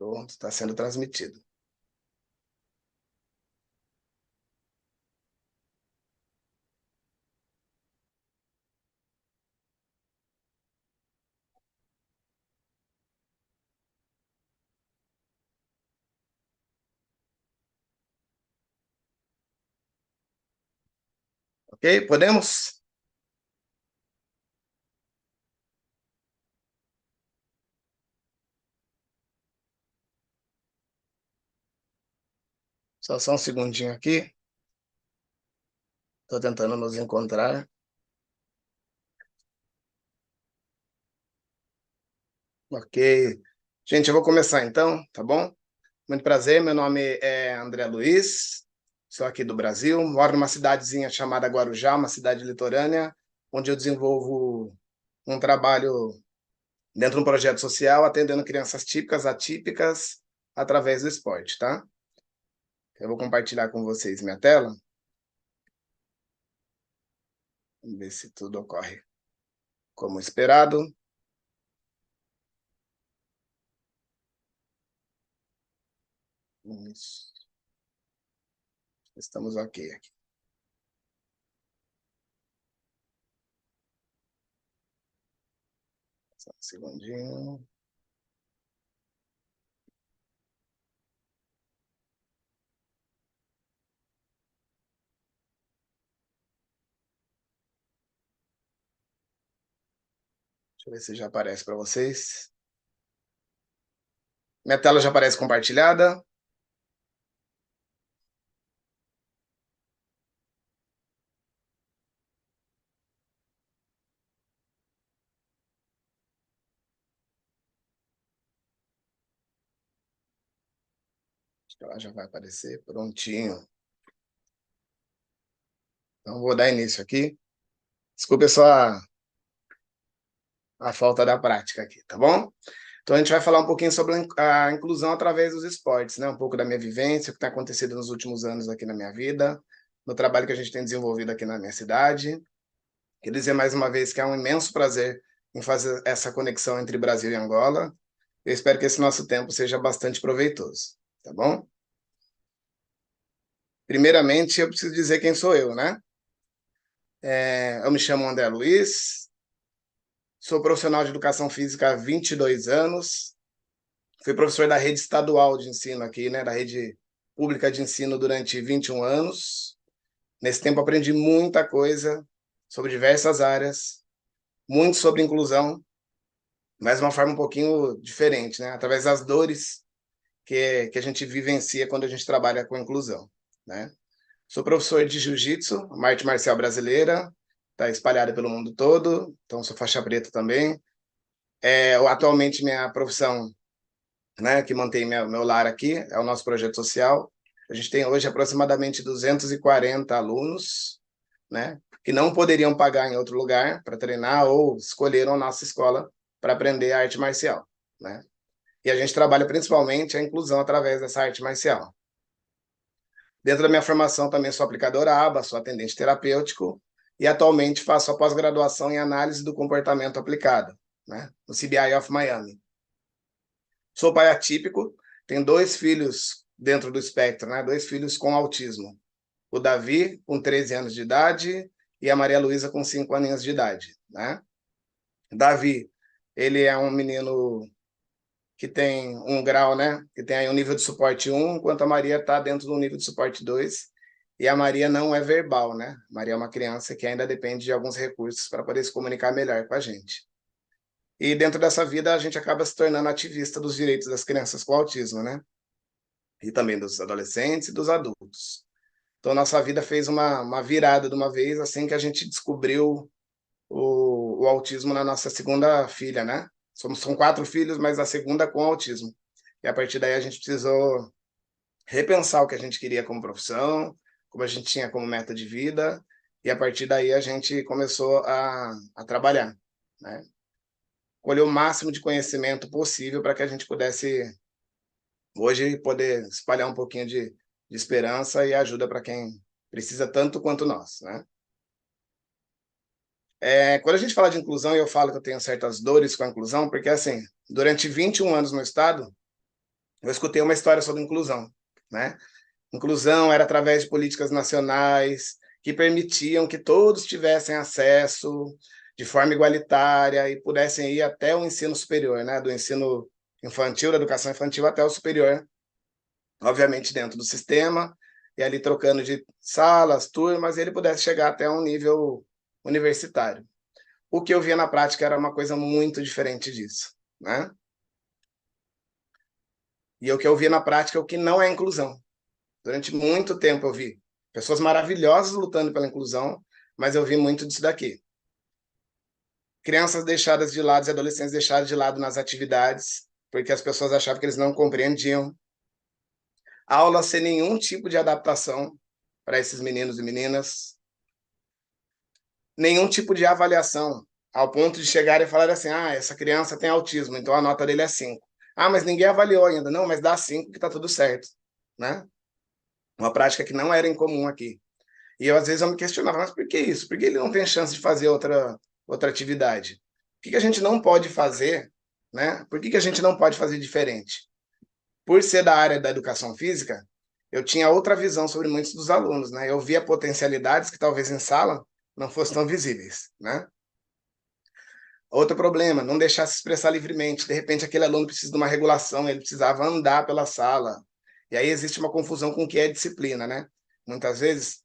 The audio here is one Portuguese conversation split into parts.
Pronto, está sendo transmitido. Ok? Podemos? Só um segundinho aqui. Estou tentando nos encontrar. Ok. Gente, eu vou começar então, tá bom? Muito prazer, meu nome é André Luiz, sou aqui do Brasil, moro numa cidadezinha chamada Guarujá, uma cidade litorânea, onde eu desenvolvo um trabalho dentro de um projeto social, atendendo crianças típicas, atípicas, através do esporte, tá? Eu vou compartilhar com vocês minha tela. Vamos ver se tudo ocorre como esperado. Isso. Estamos ok aqui. Só um segundinho. Deixa eu ver se já aparece para vocês. Minha tela já aparece compartilhada. Acho que ela já vai aparecer prontinho. Então, vou dar início aqui. Desculpe só a falta da prática aqui, tá bom? Então, a gente vai falar um pouquinho sobre a inclusão através dos esportes, né? Um pouco da minha vivência, o que tem acontecido nos últimos anos aqui na minha vida, no trabalho que a gente tem desenvolvido aqui na minha cidade. Queria dizer mais uma vez que é um imenso prazer em fazer essa conexão entre Brasil e Angola. Eu espero que esse nosso tempo seja bastante proveitoso, tá bom? Primeiramente, eu preciso dizer quem sou eu, né? Eu me chamo André Luiz, sou profissional de educação física há 22 anos, fui professor da rede estadual de ensino aqui, né, da rede pública de ensino durante 21 anos. Nesse tempo aprendi muita coisa sobre diversas áreas, muito sobre inclusão, mas de uma forma um pouquinho diferente, né, através das dores que a gente vivencia quando a gente trabalha com inclusão, né. Sou professor de jiu-jitsu, uma arte marcial brasileira, está espalhada pelo mundo todo, então sou faixa preta também. Atualmente minha profissão, né, que mantém meu lar aqui, é o nosso projeto social. A gente tem hoje aproximadamente 240 alunos, né, que não poderiam pagar em outro lugar para treinar ou escolheram a nossa escola para aprender a arte marcial, né? E a gente trabalha principalmente a inclusão através dessa arte marcial. Dentro da minha formação também sou aplicador ABA, sou atendente terapêutico e atualmente faço a pós-graduação em análise do comportamento aplicado, né, no CBI of Miami. Sou pai atípico, tenho 2 filhos dentro do espectro, né, 2 filhos com autismo. O Davi, com 13 anos de idade, e a Maria Luísa, com 5 aninhos de idade, né? Davi, ele é um menino que tem um grau, né? Que tem aí um nível de suporte 1, enquanto a Maria está dentro do nível de suporte 2. E a Maria não é verbal, né? A Maria é uma criança que ainda depende de alguns recursos para poder se comunicar melhor com a gente. E dentro dessa vida, a gente acaba se tornando ativista dos direitos das crianças com autismo, né? E também dos adolescentes e dos adultos. Então, nossa vida fez uma virada de uma vez, assim que a gente descobriu o autismo na nossa segunda filha, né? São 4 filhos, mas a segunda com autismo. E a partir daí a gente precisou repensar o que a gente queria como profissão, como a gente tinha como meta de vida, e a partir daí a gente começou a trabalhar, né? Colher o máximo de conhecimento possível para que a gente pudesse, hoje, poder espalhar um pouquinho de esperança e ajuda para quem precisa tanto quanto nós, né? Quando a gente fala de inclusão, eu falo que eu tenho certas dores com a inclusão, porque, assim, durante 21 anos no Estado, eu escutei uma história sobre inclusão, né? Inclusão era através de políticas nacionais que permitiam que todos tivessem acesso de forma igualitária e pudessem ir até o ensino superior, né? Do ensino infantil, da educação infantil até o superior, obviamente dentro do sistema, e ali trocando de salas, turmas, e ele pudesse chegar até um nível universitário. O que eu via na prática era uma coisa muito diferente disso, né? E o que eu via na prática é o que não é inclusão. Durante muito tempo eu vi pessoas maravilhosas lutando pela inclusão, mas eu vi muito disso daqui. Crianças deixadas de lado e adolescentes deixados de lado nas atividades, porque as pessoas achavam que eles não compreendiam. Aula sem nenhum tipo de adaptação para esses meninos e meninas. Nenhum tipo de avaliação, ao ponto de chegar e falar assim, essa criança tem autismo, então a nota dele é 5. Mas ninguém avaliou ainda. Não, mas dá 5 que está tudo certo, né? Uma prática que não era incomum aqui. E eu, às vezes, eu me questionava, mas por que isso? Por que ele não tem chance de fazer outra atividade? O que a gente não pode fazer, né? Por que a gente não pode fazer diferente? Por ser da área da educação física, eu tinha outra visão sobre muitos dos alunos, né? Eu via potencialidades que talvez em sala não fossem tão visíveis, né? Outro problema, não deixar se expressar livremente. De repente, aquele aluno precisa de uma regulação, ele precisava andar pela sala. E aí existe uma confusão com o que é disciplina, né? Muitas vezes,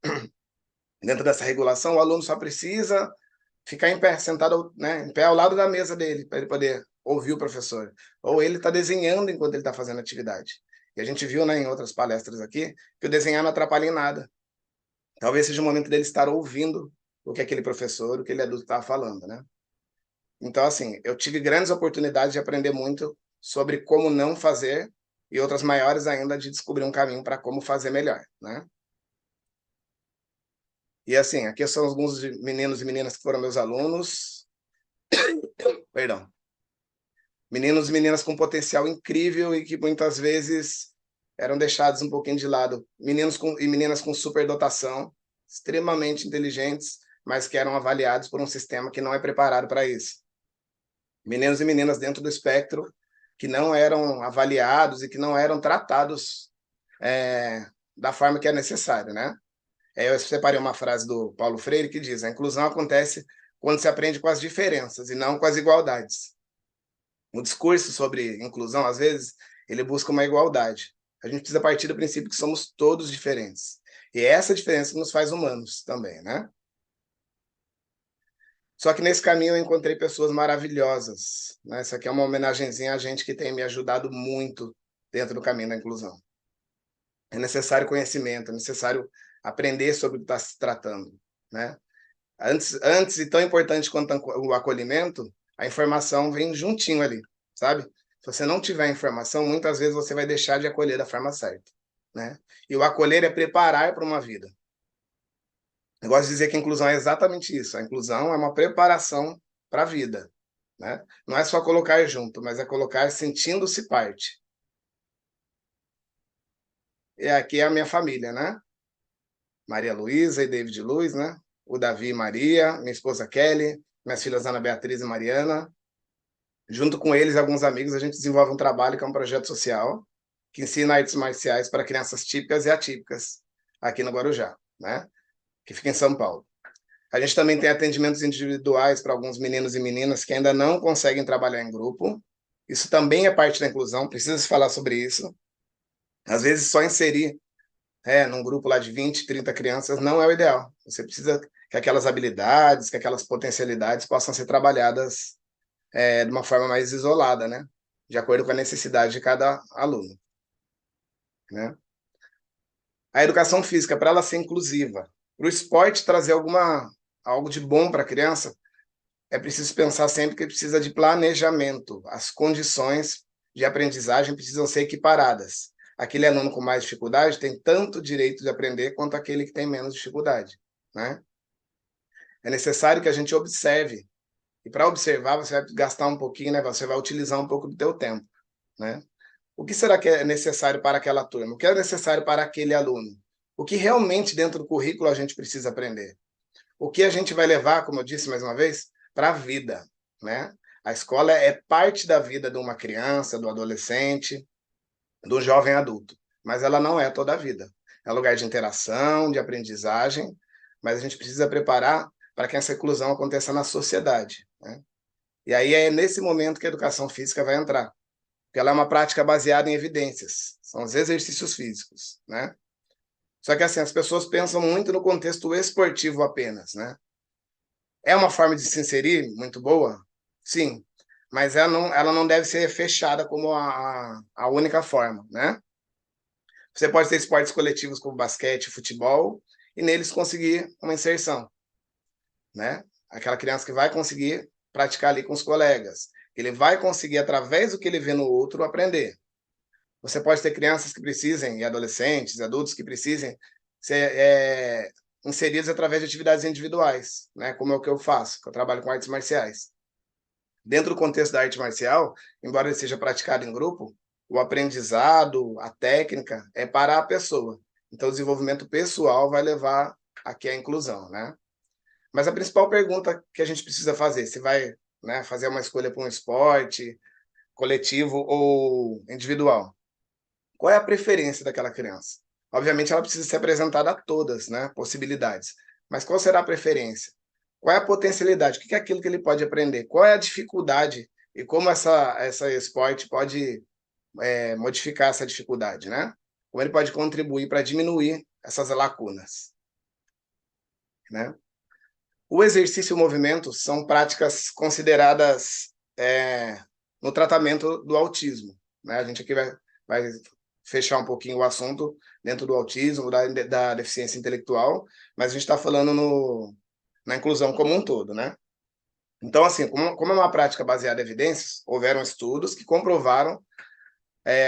dentro dessa regulação, o aluno só precisa ficar em pé, sentado, né, em pé ao lado da mesa dele, para ele poder ouvir o professor. Ou ele está desenhando enquanto ele está fazendo atividade. E a gente viu, né, em outras palestras aqui, que o desenhar não atrapalha em nada. Talvez seja o momento dele estar ouvindo o que aquele professor, o que ele adulto está falando, né? Então, assim, eu tive grandes oportunidades de aprender muito sobre como não fazer e outras maiores ainda de descobrir um caminho para como fazer melhor, né? E assim, aqui são alguns meninos e meninas que foram meus alunos. Perdão. Meninos e meninas com potencial incrível e que muitas vezes eram deixados um pouquinho de lado. E meninas com superdotação, extremamente inteligentes, mas que eram avaliados por um sistema que não é preparado para isso. Meninos e meninas dentro do espectro que não eram avaliados e que não eram tratados da forma que é necessário, né? Eu separei uma frase do Paulo Freire que diz: a inclusão acontece quando se aprende com as diferenças e não com as igualdades. O discurso sobre inclusão, às vezes, ele busca uma igualdade. A gente precisa partir do princípio que somos todos diferentes. E é essa diferença que nos faz humanos também, né? Só que nesse caminho eu encontrei pessoas maravilhosas, né? Essa aqui é uma homenagenzinha a gente que tem me ajudado muito dentro do caminho da inclusão. É necessário conhecimento, é necessário aprender sobre o que está se tratando, né? Antes e tão importante quanto o acolhimento, a informação vem juntinho ali, sabe? Se você não tiver informação, muitas vezes você vai deixar de acolher da forma certa, né? E o acolher é preparar para uma vida. Eu gosto de dizer que a inclusão é exatamente isso. A inclusão é uma preparação para a vida, né? Não é só colocar junto, mas é colocar sentindo-se parte. E aqui é a minha família, né? Maria Luísa e David Luiz, né? O Davi e Maria, minha esposa Kelly, minhas filhas Ana Beatriz e Mariana. Junto com eles e alguns amigos, a gente desenvolve um trabalho que é um projeto social que ensina artes marciais para crianças típicas e atípicas aqui no Guarujá, né? Que fica em São Paulo. A gente também tem atendimentos individuais para alguns meninos e meninas que ainda não conseguem trabalhar em grupo. Isso também é parte da inclusão, precisa se falar sobre isso. Às vezes, só inserir num grupo lá de 20, 30 crianças não é o ideal. Você precisa que aquelas habilidades, que aquelas potencialidades possam ser trabalhadas de uma forma mais isolada, né? De acordo com a necessidade de cada aluno, né? A educação física, para ela ser inclusiva, para o esporte trazer algo de bom para a criança, é preciso pensar sempre que precisa de planejamento. As condições de aprendizagem precisam ser equiparadas. Aquele aluno com mais dificuldade tem tanto direito de aprender quanto aquele que tem menos dificuldade, né? É necessário que a gente observe. E para observar, você vai gastar um pouquinho, né? Você vai utilizar um pouco do teu tempo, né? O que será que é necessário para aquela turma? O que é necessário para aquele aluno? O que realmente dentro do currículo a gente precisa aprender? O que a gente vai levar, como eu disse mais uma vez, para a vida, né? A escola é parte da vida de uma criança, do adolescente. do jovem adulto, mas ela não é toda a vida. É um lugar de interação, de aprendizagem, mas a gente precisa preparar para que essa inclusão aconteça na sociedade, né? E aí é nesse momento que a educação física vai entrar, porque ela é uma prática baseada em evidências, são os exercícios físicos, né? Só que assim, as pessoas pensam muito no contexto esportivo apenas, né? É uma forma de se inserir muito boa? Sim, mas ela não deve ser fechada como a única forma, né? Você pode ter esportes coletivos como basquete, futebol, e neles conseguir uma inserção, né? Aquela criança que vai conseguir praticar ali com os colegas. Ele vai conseguir, através do que ele vê no outro, aprender. Você pode ter crianças que precisem, e adolescentes, e adultos que precisem ser inseridos através de atividades individuais, né? Como é o que eu faço, que eu trabalho com artes marciais. Dentro do contexto da arte marcial, embora ele seja praticado em grupo, o aprendizado, a técnica é para a pessoa. Então, o desenvolvimento pessoal vai levar aqui à inclusão, né? Mas a principal pergunta que a gente precisa fazer, se vai, né, fazer uma escolha para um esporte coletivo ou individual, qual é a preferência daquela criança? Obviamente, ela precisa ser apresentada a todas, né, possibilidades. Mas qual será a preferência? Qual é a potencialidade? O que é aquilo que ele pode aprender? Qual é a dificuldade? E como essa esporte pode modificar essa dificuldade, né? Como ele pode contribuir para diminuir essas lacunas, né? O exercício e o movimento são práticas consideradas no tratamento do autismo, né? A gente aqui vai fechar um pouquinho o assunto dentro do autismo, da deficiência intelectual, mas a gente está falando na inclusão como um todo, né? Então, assim, como é uma prática baseada em evidências, houveram estudos que comprovaram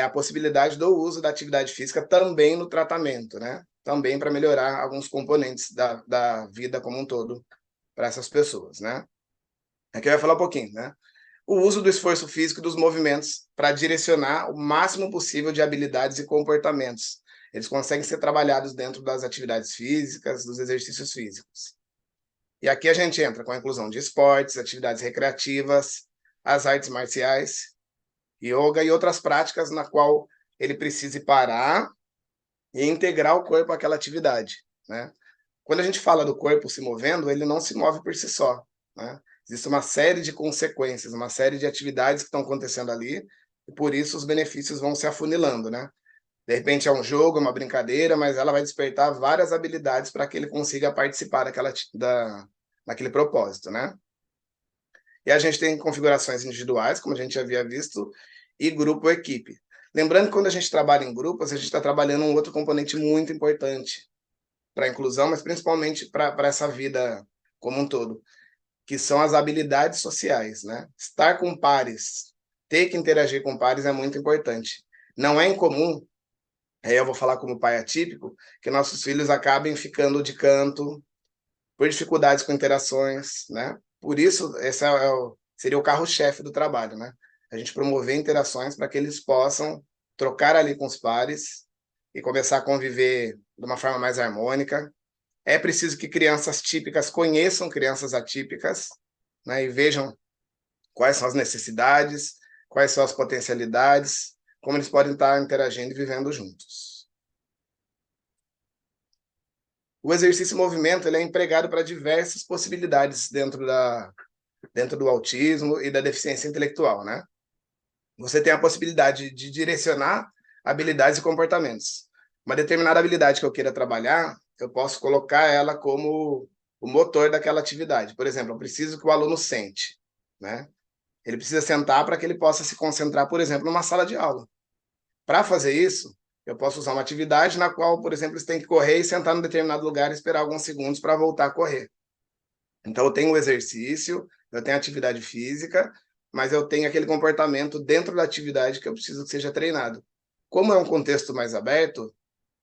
a possibilidade do uso da atividade física também no tratamento, né? Também para melhorar alguns componentes da vida como um todo para essas pessoas, né? Aqui eu vou falar um pouquinho, né? O uso do esforço físico e dos movimentos para direcionar o máximo possível de habilidades e comportamentos. Eles conseguem ser trabalhados dentro das atividades físicas, dos exercícios físicos. E aqui a gente entra com a inclusão de esportes, atividades recreativas, as artes marciais, yoga e outras práticas na qual ele precise parar e integrar o corpo àquela atividade, né? Quando a gente fala do corpo se movendo, ele não se move por si só, né? Existe uma série de consequências, uma série de atividades que estão acontecendo ali, e por isso os benefícios vão se afunilando, né? De repente é um jogo, uma brincadeira, mas ela vai despertar várias habilidades para que ele consiga participar daquele propósito, né? E a gente tem configurações individuais, como a gente já havia visto, e grupo ou equipe. Lembrando que quando a gente trabalha em grupos, a gente está trabalhando um outro componente muito importante para a inclusão, mas principalmente para essa vida como um todo, que são as habilidades sociais, né? Estar com pares, ter que interagir com pares é muito importante. Não é incomum, aí eu vou falar como pai atípico, que nossos filhos acabem ficando de canto por dificuldades com interações, né? Por isso, esse seria o carro-chefe do trabalho, né? A gente promover interações para que eles possam trocar ali com os pares e começar a conviver de uma forma mais harmônica. É preciso que crianças típicas conheçam crianças atípicas, né? E vejam quais são as necessidades, quais são as potencialidades, como eles podem estar interagindo e vivendo juntos. O exercício e movimento ele é empregado para diversas possibilidades dentro do autismo e da deficiência intelectual, né? Você tem a possibilidade de direcionar habilidades e comportamentos. Uma determinada habilidade que eu queira trabalhar, eu posso colocar ela como o motor daquela atividade. Por exemplo, eu preciso que o aluno sente, né? Ele precisa sentar para que ele possa se concentrar, por exemplo, numa sala de aula. Para fazer isso, eu posso usar uma atividade na qual, por exemplo, eles têm que correr e sentar em determinado lugar e esperar alguns segundos para voltar a correr. Então, eu tenho o exercício, eu tenho a atividade física, mas eu tenho aquele comportamento dentro da atividade que eu preciso que seja treinado. Como é um contexto mais aberto,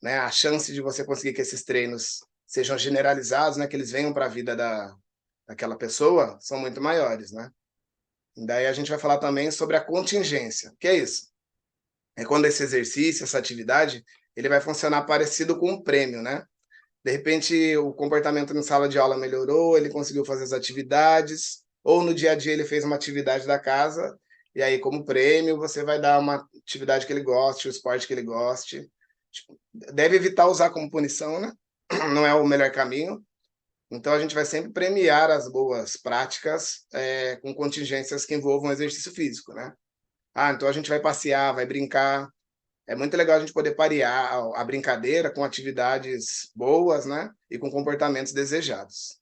né, a chance de você conseguir que esses treinos sejam generalizados, né, que eles venham para a vida daquela pessoa, são muito maiores, né? E daí a gente vai falar também sobre a contingência. O que é isso? É quando esse exercício, essa atividade, ele vai funcionar parecido com um prêmio, né? De repente, o comportamento na sala de aula melhorou, ele conseguiu fazer as atividades, ou no dia a dia ele fez uma atividade da casa, e aí, como prêmio, você vai dar uma atividade que ele goste, o esporte que ele goste. Tipo, deve evitar usar como punição, né? Não é o melhor caminho. Então, a gente vai sempre premiar as boas práticas com contingências que envolvam exercício físico, né? Ah, então a gente vai passear, vai brincar. É muito legal a gente poder parear a brincadeira com atividades boas, né? E com comportamentos desejados.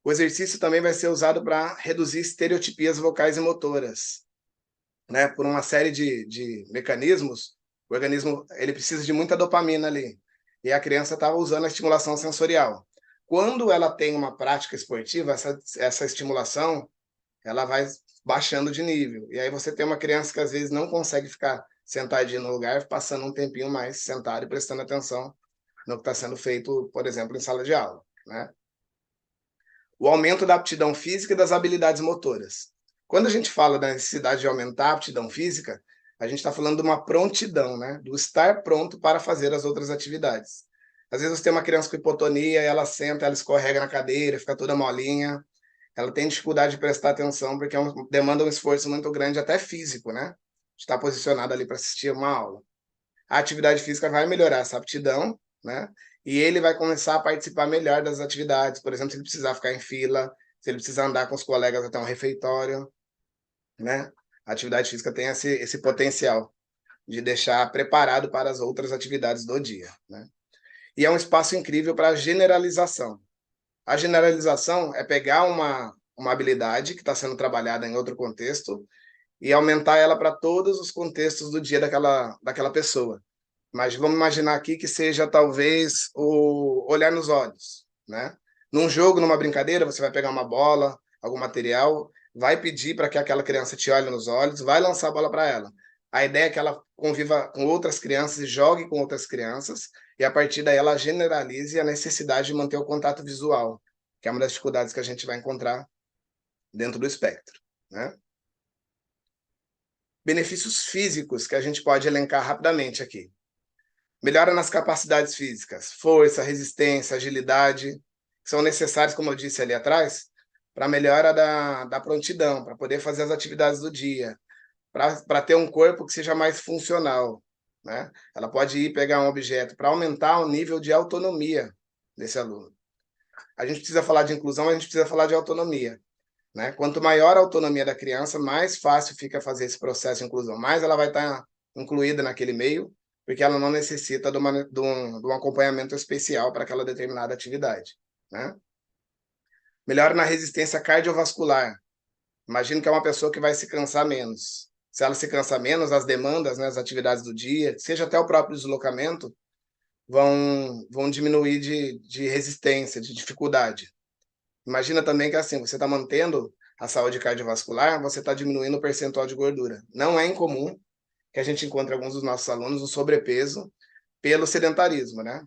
O exercício também vai ser usado para reduzir estereotipias vocais e motoras, né? Por uma série de mecanismos, o organismo ele precisa de muita dopamina ali. E a criança estava usando a estimulação sensorial. Quando ela tem uma prática esportiva, essa estimulação ela vai baixando de nível. E aí você tem uma criança que às vezes não consegue ficar sentadinha no lugar, passando um tempinho mais sentado e prestando atenção no que está sendo feito, por exemplo, em sala de aula, né? O aumento da aptidão física e das habilidades motoras. Quando a gente fala da necessidade de aumentar a aptidão física, a gente está falando de uma prontidão, né? Do estar pronto para fazer as outras atividades. Às vezes você tem uma criança com hipotonia, ela senta, ela escorrega na cadeira, fica toda molinha, ela tem dificuldade de prestar atenção porque demanda um esforço muito grande, até físico, né? Estar posicionado ali para assistir uma aula. A atividade física vai melhorar essa aptidão, né? E ele vai começar a participar melhor das atividades, por exemplo, se ele precisar ficar em fila, se ele precisar andar com os colegas até um refeitório, né? A atividade física tem esse potencial de deixar preparado para as outras atividades do dia, né? E é um espaço incrível para a generalização. A generalização é pegar uma habilidade que está sendo trabalhada em outro contexto e aumentar ela para todos os contextos do dia daquela pessoa. Mas vamos imaginar aqui que seja talvez o olhar nos olhos, né? Num jogo, numa brincadeira, você vai pegar uma bola, algum material, vai pedir para que aquela criança te olhe nos olhos, vai lançar a bola para ela. A ideia é que ela conviva com outras crianças e jogue com outras crianças, e a partir daí ela generalize a necessidade de manter o contato visual, que é uma das dificuldades que a gente vai encontrar dentro do espectro, né? Benefícios físicos que a gente pode elencar rapidamente aqui. Melhora nas capacidades físicas, força, resistência, agilidade, que são necessários, como eu disse ali atrás, para a melhora da prontidão, para poder fazer as atividades do dia, para ter um corpo que seja mais funcional, né? Ela pode ir pegar um objeto para aumentar o nível de autonomia desse aluno. A gente precisa falar de inclusão, a gente precisa falar de autonomia, né? Quanto maior a autonomia da criança, mais fácil fica fazer esse processo de inclusão, mais ela vai estar incluída naquele meio, porque ela não necessita de um acompanhamento especial para aquela determinada atividade, né? Melhora na resistência cardiovascular. Imagino que é uma pessoa que vai se cansar menos. Se ela se cansa menos, as demandas, né, as atividades do dia, seja até o próprio deslocamento, vão diminuir de resistência, de dificuldade. Imagina também que assim, você está mantendo a saúde cardiovascular, você está diminuindo o percentual de gordura. Não é incomum que a gente encontre alguns dos nossos alunos no sobrepeso pelo sedentarismo, né?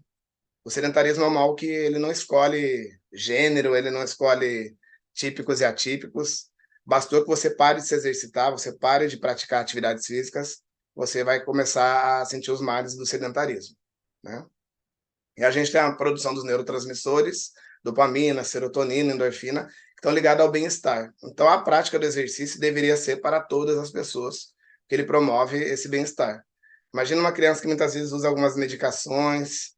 O sedentarismo é um mal que ele não escolhe gênero, ele não escolhe típicos e atípicos. Bastou que você pare de se exercitar, você pare de praticar atividades físicas, você vai começar a sentir os males do sedentarismo, né? E a gente tem a produção dos neurotransmissores, dopamina, serotonina, endorfina, que estão ligados ao bem-estar. Então, a prática do exercício deveria ser para todas as pessoas, que ele promove esse bem-estar. Imagina uma criança que muitas vezes usa algumas medicações,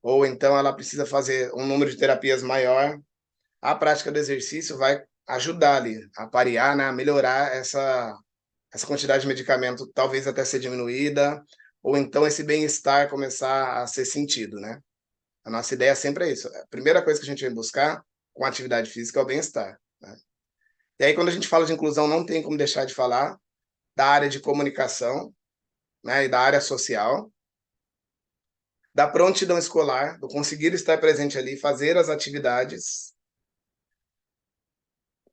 ou então ela precisa fazer um número de terapias maior. A prática do exercício vai ajudar ali a parear, né, a melhorar essa quantidade de medicamento, talvez até ser diminuída, ou então esse bem-estar começar a ser sentido, né? A nossa ideia sempre é isso. A primeira coisa que a gente vem buscar com a atividade física é o bem-estar, né? E aí, quando a gente fala de inclusão, não tem como deixar de falar da área de comunicação, né, e da área social, da prontidão escolar, do conseguir estar presente ali, fazer as atividades,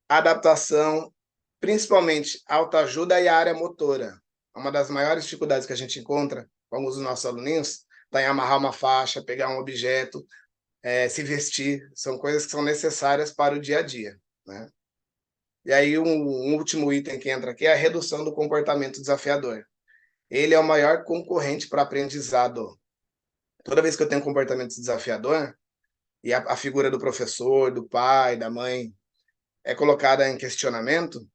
adaptação, principalmente autoajuda e a área motora. Uma das maiores dificuldades que a gente encontra com alguns dos nossos aluninhos está em amarrar uma faixa, pegar um objeto, se vestir, são coisas que são necessárias para o dia a dia, né? E aí um último item que entra aqui é a redução do comportamento desafiador. Ele é o maior concorrente para aprendizado. Toda vez que eu tenho um comportamento desafiador, e a figura do professor, do pai, da mãe é colocada em questionamento,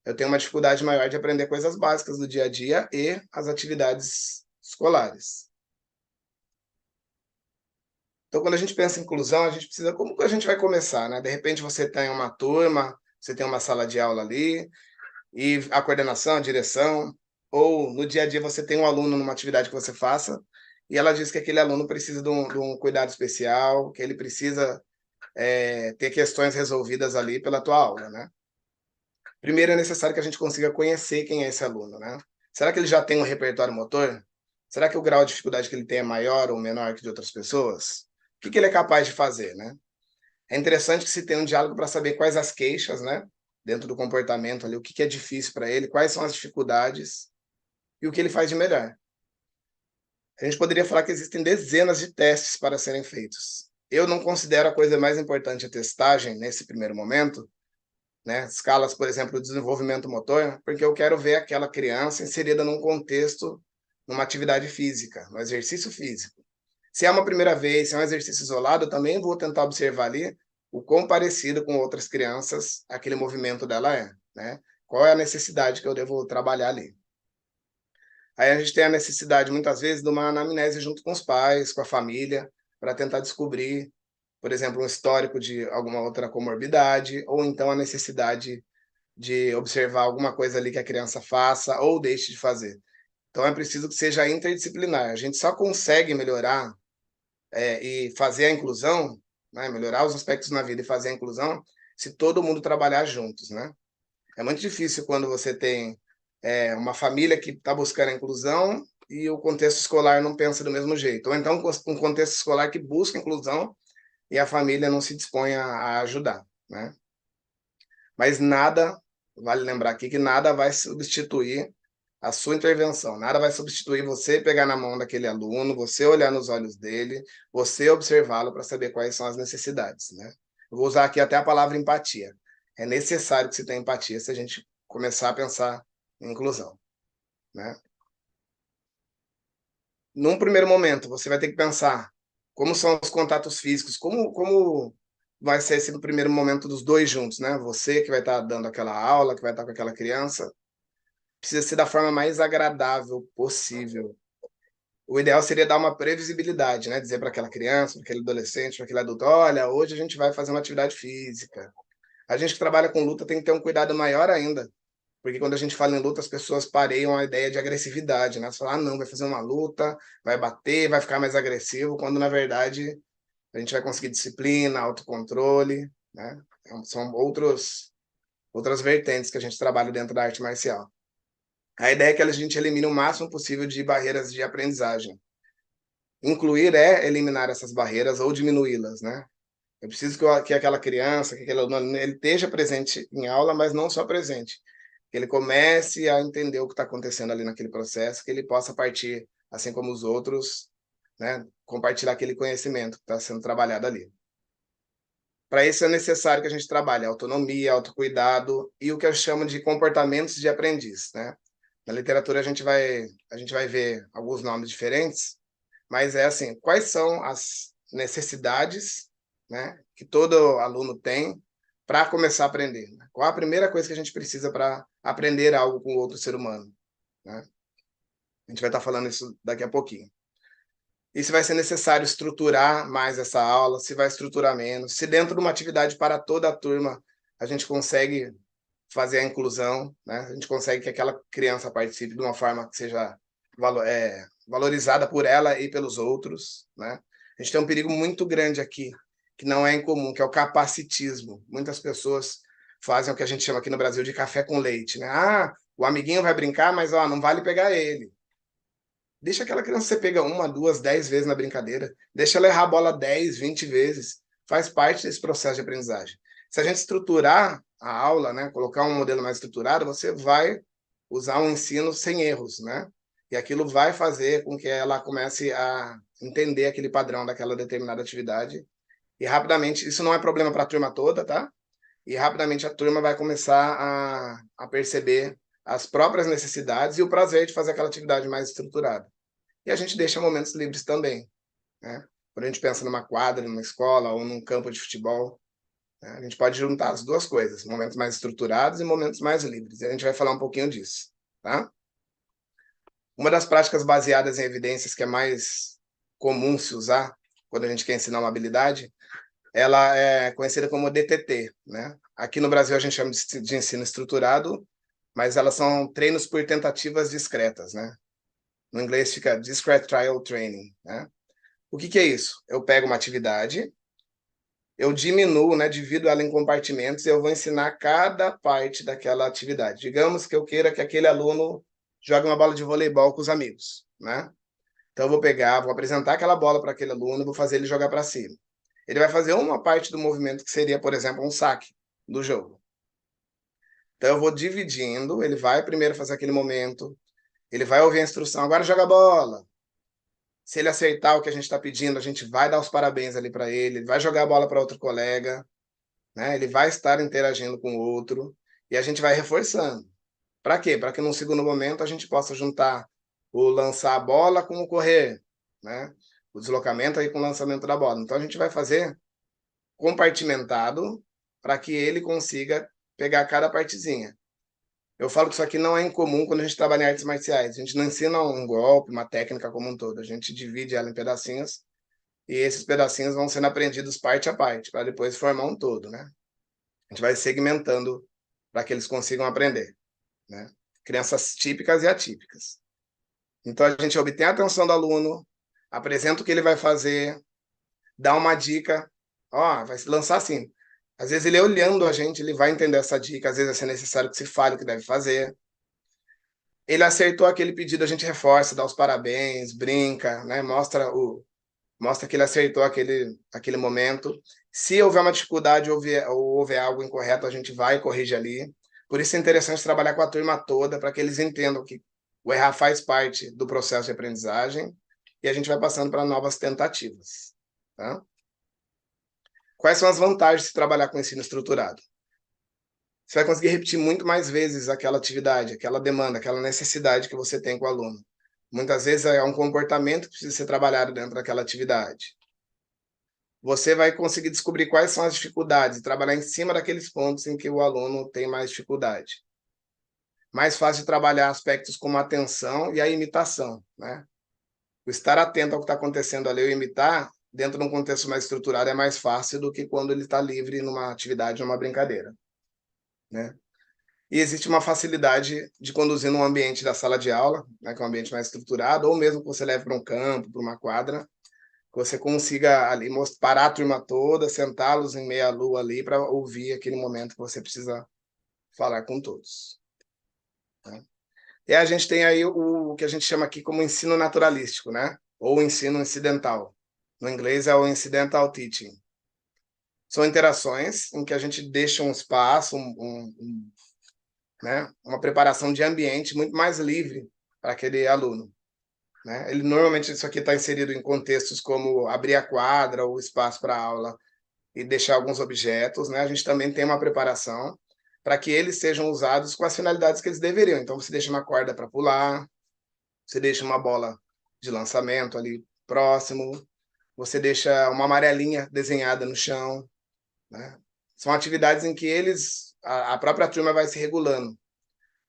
eu tenho uma dificuldade maior de aprender coisas básicas do dia a dia e as atividades escolares. Então, quando a gente pensa em inclusão, a gente precisa, como que a gente vai começar, né? De repente você tem uma turma, você tem uma sala de aula ali, e a coordenação, a direção, ou no dia a dia você tem um aluno numa atividade que você faça, e ela diz que aquele aluno precisa de um cuidado especial, que ele precisa ter questões resolvidas ali pela tua aula, né? Primeiro é necessário que a gente consiga conhecer quem é esse aluno, né? Será que ele já tem um repertório motor? Será que o grau de dificuldade que ele tem é maior ou menor que de outras pessoas? O que ele é capaz de fazer, né? É interessante que se tenha um diálogo para saber quais as queixas, né? Dentro do comportamento ali, o que é difícil para ele, quais são as dificuldades e o que ele faz de melhor. A gente poderia falar que existem dezenas de testes para serem feitos. Eu não considero a coisa mais importante a testagem nesse primeiro momento, né? Escalas, por exemplo, de desenvolvimento motor, porque eu quero ver aquela criança inserida num contexto, numa atividade física, no exercício físico. Se é uma primeira vez, se é um exercício isolado, eu também vou tentar observar ali o quão parecido com outras crianças aquele movimento dela é, né? Qual é a necessidade que eu devo trabalhar ali. Aí a gente tem a necessidade, muitas vezes, de uma anamnese junto com os pais, com a família, para tentar descobrir, por exemplo, um histórico de alguma outra comorbidade, ou então a necessidade de observar alguma coisa ali que a criança faça ou deixe de fazer. Então é preciso que seja interdisciplinar. A gente só consegue melhorar e fazer a inclusão, né, melhorar os aspectos na vida e fazer a inclusão, se todo mundo trabalhar juntos, né? É muito difícil quando você tem uma família que está buscando a inclusão e o contexto escolar não pensa do mesmo jeito. Ou então um contexto escolar que busca a inclusão e a família não se dispõe a ajudar, né? Mas nada, vale lembrar aqui que nada vai substituir a sua intervenção, nada vai substituir você pegar na mão daquele aluno, você olhar nos olhos dele, você observá-lo para saber quais são as necessidades, né? Eu vou usar aqui até a palavra empatia. É necessário que se tenha empatia se a gente começar a pensar em inclusão, né? Num primeiro momento, você vai ter que pensar como são os contatos físicos, como vai ser esse primeiro momento dos dois juntos, né? Você que vai estar dando aquela aula, que vai estar com aquela criança, precisa ser da forma mais agradável possível. O ideal seria dar uma previsibilidade, né? Dizer para aquela criança, para aquele adolescente, para aquele adulto, olha, hoje a gente vai fazer uma atividade física. A gente que trabalha com luta tem que ter um cuidado maior ainda, porque quando a gente fala em luta, as pessoas pareiam a ideia de agressividade, né? Você fala, ah, não, vai fazer uma luta, vai bater, vai ficar mais agressivo, quando na verdade a gente vai conseguir disciplina, autocontrole, né? São outras vertentes que a gente trabalha dentro da arte marcial. A ideia é que a gente elimine o máximo possível de barreiras de aprendizagem. Incluir é eliminar essas barreiras ou diminuí-las, né? Eu preciso que aquela criança, que aquele aluno, ele esteja presente em aula, mas não só presente. Que ele comece a entender o que está acontecendo ali naquele processo, que ele possa partir, assim como os outros, né, compartilhar aquele conhecimento que está sendo trabalhado ali. Para isso é necessário que a gente trabalhe autonomia, autocuidado e o que eu chamo de comportamentos de aprendiz, né? Na literatura a gente vai ver alguns nomes diferentes, mas é assim, quais são as necessidades, né, que todo aluno tem para começar a aprender? Né? Qual a primeira coisa que a gente precisa para aprender algo com outro ser humano, né? A gente vai estar falando isso daqui a pouquinho. E se vai ser necessário estruturar mais essa aula, se vai estruturar menos, se dentro de uma atividade para toda a turma a gente consegue fazer a inclusão, né? A gente consegue que aquela criança participe de uma forma que seja valorizada por ela e pelos outros, né? A gente tem um perigo muito grande aqui, que não é incomum, que é o capacitismo. Muitas pessoas fazem o que a gente chama aqui no Brasil de café com leite, né? Ah, o amiguinho vai brincar, mas ó, não vale pegar ele. Deixa aquela criança ser pega uma, duas, 10 vezes na brincadeira. Deixa ela errar a bola 10, 20 vezes. Faz parte desse processo de aprendizagem. Se a gente estruturar a aula, né, colocar um modelo mais estruturado, você vai usar um ensino sem erros, né? E aquilo vai fazer com que ela comece a entender aquele padrão daquela determinada atividade. E rapidamente, isso não é problema para a turma toda, tá? E rapidamente a turma vai começar a perceber as próprias necessidades e o prazer de fazer aquela atividade mais estruturada. E a gente deixa momentos livres também, né? Quando a gente pensa numa quadra, numa escola ou num campo de futebol, Né? A gente pode juntar as duas coisas, momentos mais estruturados e momentos mais livres. E a gente vai falar um pouquinho disso, tá? Uma das práticas baseadas em evidências que é mais comum se usar quando a gente quer ensinar uma habilidade, ela é conhecida como DTT, né? Aqui no Brasil a gente chama de ensino estruturado, mas elas são treinos por tentativas discretas, né? No inglês fica Discrete Trial Training, né? O que é isso? Eu pego uma atividade, eu diminuo, né, divido ela em compartimentos e eu vou ensinar cada parte daquela atividade. Digamos que eu queira que aquele aluno jogue uma bola de voleibol com os amigos, né? Então eu vou pegar, vou apresentar aquela bola para aquele aluno, vou fazer ele jogar para cima. Ele vai fazer uma parte do movimento que seria, por exemplo, um saque do jogo. Então eu vou dividindo, ele vai primeiro fazer aquele momento, ele vai ouvir a instrução, agora joga a bola. Se ele aceitar o que a gente está pedindo, a gente vai dar os parabéns ali para ele, vai jogar a bola para outro colega, né? Ele vai estar interagindo com o outro e a gente vai reforçando. Para quê? Para que num segundo momento a gente possa juntar o lançar a bola com o correr, né? O deslocamento aí com o lançamento da bola. Então a gente vai fazer compartimentado para que ele consiga pegar cada partezinha. Eu falo que isso aqui não é incomum quando a gente trabalha em artes marciais. A gente não ensina um golpe, uma técnica como um todo. A gente divide ela em pedacinhos e esses pedacinhos vão sendo aprendidos parte a parte, para depois formar um todo, né? A gente vai segmentando para que eles consigam aprender, né? Crianças típicas e atípicas. Então a gente obtém a atenção do aluno, apresenta o que ele vai fazer, dá uma dica, ó, vai se lançar assim. Às vezes ele olhando a gente, ele vai entender essa dica, às vezes vai ser necessário que se fale o que deve fazer. Ele acertou aquele pedido, a gente reforça, dá os parabéns, brinca, né? Mostra que ele acertou aquele momento. Se houver uma dificuldade ou houver algo incorreto, a gente vai e corrige ali. Por isso é interessante trabalhar com a turma toda, para que eles entendam que o errar faz parte do processo de aprendizagem e a gente vai passando para novas tentativas. Tá? Quais são as vantagens de trabalhar com ensino estruturado? Você vai conseguir repetir muito mais vezes aquela atividade, aquela demanda, aquela necessidade que você tem com o aluno. Muitas vezes é um comportamento que precisa ser trabalhado dentro daquela atividade. Você vai conseguir descobrir quais são as dificuldades e trabalhar em cima daqueles pontos em que o aluno tem mais dificuldade. Mais fácil de trabalhar aspectos como a atenção e a imitação, né? O estar atento ao que está acontecendo ali, o imitar, dentro de um contexto mais estruturado, é mais fácil do que quando ele está livre numa atividade, numa brincadeira, né? E existe uma facilidade de conduzir num ambiente da sala de aula, né, que é um ambiente mais estruturado, ou mesmo que você leve para um campo, para uma quadra, que você consiga ali parar a turma toda, sentá-los em meia lua ali para ouvir aquele momento que você precisa falar com todos. Né? E a gente tem aí o que a gente chama aqui como ensino naturalístico, né? Ou ensino incidental. No inglês é o incidental teaching. São interações em que a gente deixa um espaço, né? Uma preparação de ambiente muito mais livre para aquele aluno. Né? Ele normalmente isso aqui está inserido em contextos como abrir a quadra ou espaço para aula e deixar alguns objetos, né? A gente também tem uma preparação para que eles sejam usados com as finalidades que eles deveriam. Então você deixa uma corda para pular, você deixa uma bola de lançamento ali próximo, você deixa uma amarelinha desenhada no chão, né? São atividades em que a própria turma vai se regulando.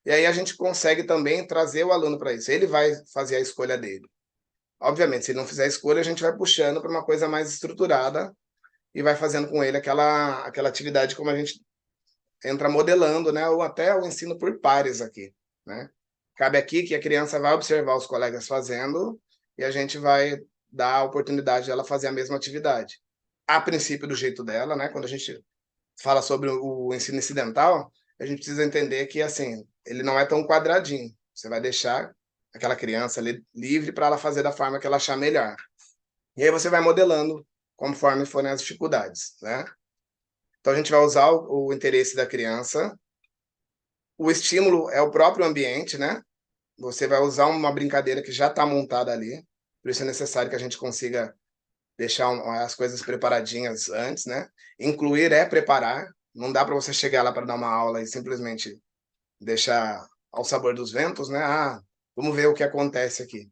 E aí a gente consegue também trazer o aluno para isso. Ele vai fazer a escolha dele. Obviamente, se ele não fizer a escolha, a gente vai puxando para uma coisa mais estruturada e vai fazendo com ele aquela atividade como a gente entra modelando, né? Ou até o ensino por pares aqui, né? Cabe aqui que a criança vai observar os colegas fazendo e a gente vai dar a oportunidade dela fazer a mesma atividade. A princípio, do jeito dela, né? Quando a gente fala sobre o ensino incidental, a gente precisa entender que, assim, ele não é tão quadradinho. Você vai deixar aquela criança ali livre para ela fazer da forma que ela achar melhor. E aí você vai modelando conforme forem as dificuldades, né? Então a gente vai usar o interesse da criança. O estímulo é o próprio ambiente, né? Você vai usar uma brincadeira que já está montada ali. Por isso é necessário que a gente consiga deixar as coisas preparadinhas antes, né? Incluir é preparar. Não dá para você chegar lá para dar uma aula e simplesmente deixar ao sabor dos ventos, né? Ah, vamos ver o que acontece aqui.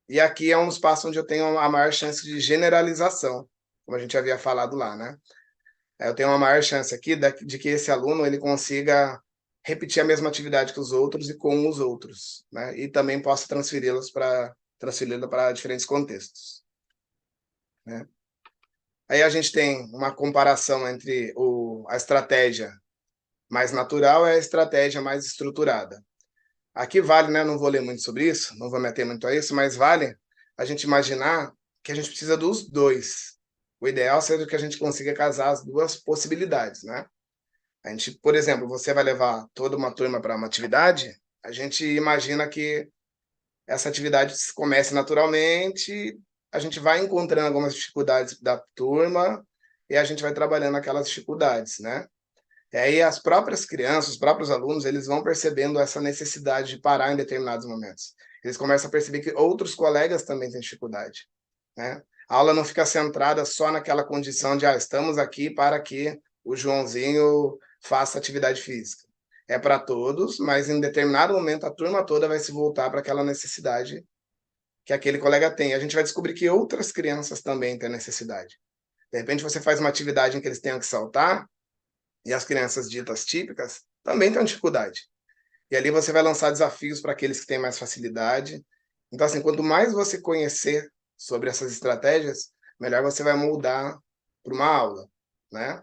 E aqui é um espaço onde eu tenho a maior chance de generalização, como a gente havia falado lá, né? Eu tenho uma maior chance aqui de que esse aluno ele consiga repetir a mesma atividade que os outros e com os outros, né? E também possa transferi-la para diferentes contextos, né? Aí a gente tem uma comparação entre a estratégia mais natural e a estratégia mais estruturada. Aqui vale, né? Não vou ler muito sobre isso, não vou meter muito a isso, mas vale a gente imaginar que a gente precisa dos dois. O ideal seria que a gente consiga casar as duas possibilidades, né? A gente, por exemplo, você vai levar toda uma turma para uma atividade, a gente imagina que essa atividade comece naturalmente, a gente vai encontrando algumas dificuldades da turma e a gente vai trabalhando aquelas dificuldades, né? E aí as próprias crianças, os próprios alunos, eles vão percebendo essa necessidade de parar em determinados momentos. Eles começam a perceber que outros colegas também têm dificuldade, né? A aula não fica centrada só naquela condição de, estamos aqui para que o Joãozinho faça atividade física. É para todos, mas em determinado momento a turma toda vai se voltar para aquela necessidade que aquele colega tem. A gente vai descobrir que outras crianças também têm necessidade. De repente você faz uma atividade em que eles tenham que saltar, e as crianças ditas típicas também têm dificuldade. E ali você vai lançar desafios para aqueles que têm mais facilidade. Então, assim, quanto mais você conhecer sobre essas estratégias, melhor você vai moldar para uma aula, né?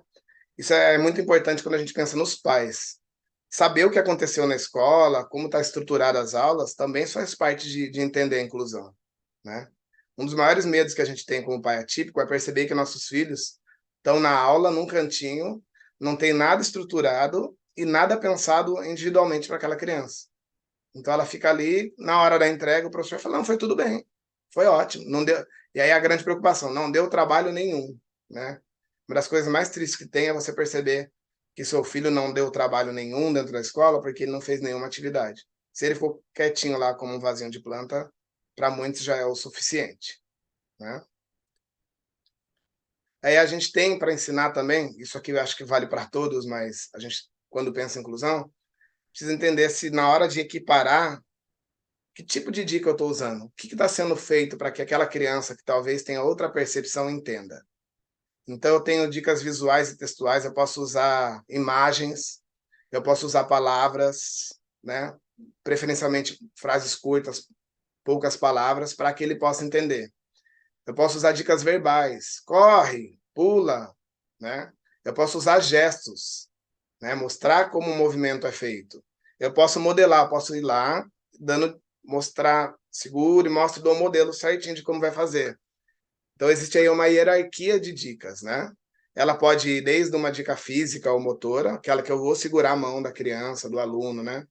Isso é muito importante quando a gente pensa nos pais. Saber o que aconteceu na escola, como está estruturada as aulas, também faz parte de entender a inclusão, né? Um dos maiores medos que a gente tem como pai atípico é perceber que nossos filhos estão na aula, num cantinho, não tem nada estruturado e nada pensado individualmente para aquela criança. Então ela fica ali, na hora da entrega, o professor fala, não, foi tudo bem, foi ótimo, não deu. E aí a grande preocupação, não deu trabalho nenhum, né? Uma das coisas mais tristes que tem é você perceber que seu filho não deu trabalho nenhum dentro da escola porque ele não fez nenhuma atividade. Se ele for quietinho lá como um vasinho de planta, para muitos já é o suficiente, né? Aí a gente tem para ensinar também, isso aqui eu acho que vale para todos, mas a gente, quando pensa em inclusão, precisa entender se na hora de equiparar, que tipo de dica eu estou usando? O que está sendo feito para que aquela criança que talvez tenha outra percepção entenda? Então, eu tenho dicas visuais e textuais, eu posso usar imagens, eu posso usar palavras, né? Preferencialmente frases curtas, poucas palavras, para que ele possa entender. Eu posso usar dicas verbais, corre, pula, né? Eu posso usar gestos, né? Mostrar como o movimento é feito. Eu posso modelar, eu posso ir lá, mostrar, seguro e mostro, dou um modelo certinho de como vai fazer. Então, existe aí uma hierarquia de dicas, né? Ela pode ir desde uma dica física ou motora, aquela que eu vou segurar a mão da criança, do aluno, né?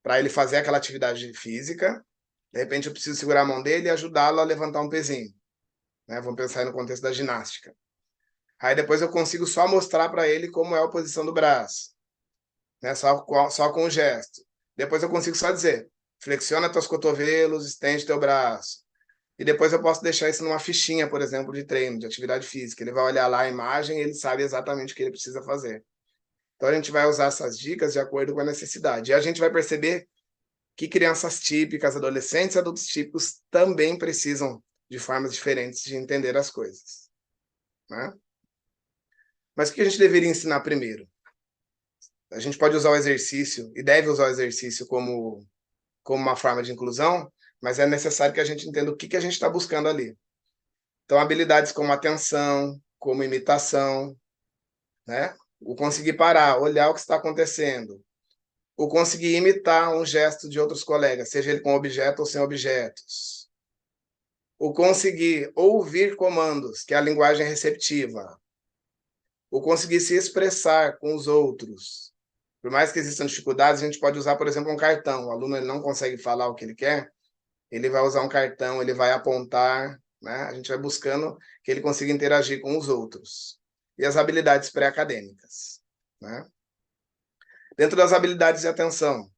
Para ele fazer aquela atividade física. De repente, eu preciso segurar a mão dele e ajudá-lo a levantar um pezinho, né? Vamos pensar aí no contexto da ginástica. Aí depois eu consigo só mostrar para ele como é a posição do braço, né? Só com o gesto. Depois eu consigo só dizer, flexiona teus cotovelos, estende teu braço. E depois eu posso deixar isso numa fichinha, por exemplo, de treino, de atividade física. Ele vai olhar lá a imagem e ele sabe exatamente o que ele precisa fazer. Então a gente vai usar essas dicas de acordo com a necessidade. E a gente vai perceber que crianças típicas, adolescentes e adultos típicos também precisam de formas diferentes de entender as coisas, né? Mas o que a gente deveria ensinar primeiro? A gente pode usar o exercício e deve usar o exercício como uma forma de inclusão, mas é necessário que a gente entenda o que a gente está buscando ali. Então, habilidades como atenção, como imitação, né? O conseguir parar, olhar o que está acontecendo. O conseguir imitar um gesto de outros colegas, seja ele com objeto ou sem objetos. O conseguir ouvir comandos, que é a linguagem receptiva. O conseguir se expressar com os outros. Por mais que existam dificuldades, a gente pode usar, por exemplo, um cartão. O aluno ele não consegue falar o que ele quer, ele vai usar um cartão, ele vai apontar, né? A gente vai buscando que ele consiga interagir com os outros. E as habilidades pré-acadêmicas, né? Dentro das habilidades de atenção,